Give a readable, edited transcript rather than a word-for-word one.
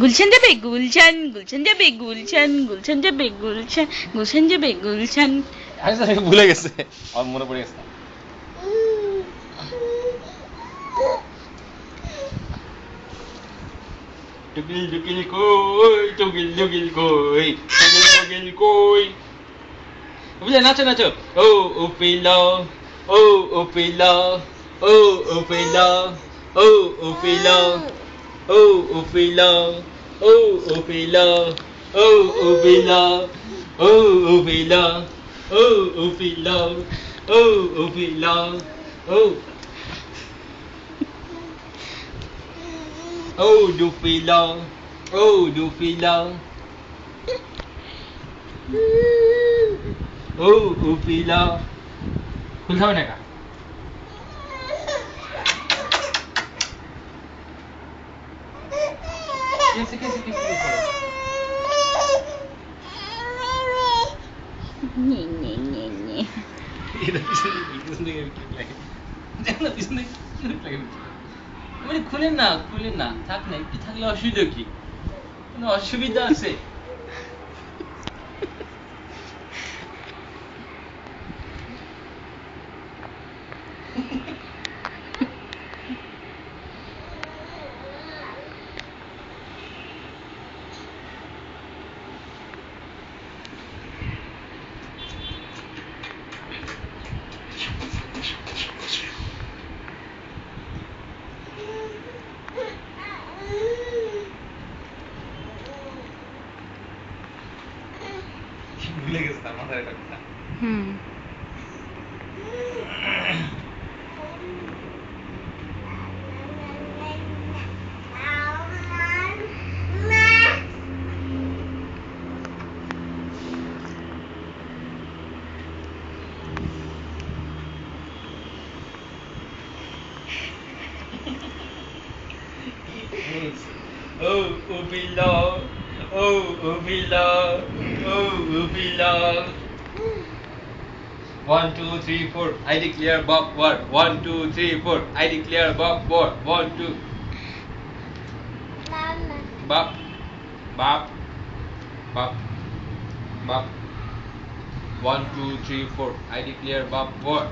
গুলশান যাবে গুলশান, গুলশান যাবে গুলশান, গুলশান যাবে গুলশান, গুলশান যাবে গুলশান। ভুলে গেছে, আমার মনে পড়ে গেছে। টুকিল টুকিল কই, টুকিল টুকিল কই, টুকিল টুকিল কই। বুঝলে, নাচো নাচো। ও উপিলা, ও উপিলা, ও উপিলা, ও উপিলা, ও উপিলা, ও উপিলা, ও উপিলা, ও উপিলা, ও উপিলা, ও উপিলা, ও Oh, Dufila. Oh, Dufila. Oh, Dufila. খুলতে হবে না কা? নে নে নে নে। এটা পিছনে কিউট লাগে। দেখো না পিছনে কিউট লাগে। মানে খুলেন না, খুলেন না, থাক না, একটু থাকলে অসুবিধা কি? কোনো অসুবিধা আছে? ভুলে গেছে তার মাথায় এটা কথা। হুম। Oh, Ubila. Oh, Ubila. Oh, Ubila. 1, 2, 3, 4. I declare Bob war. 1, 2, 3, 4. I declare Bob war. 1, 2. Bob. Bob. Bob. Bob. 1, 2, 3, 4. I declare Bob war.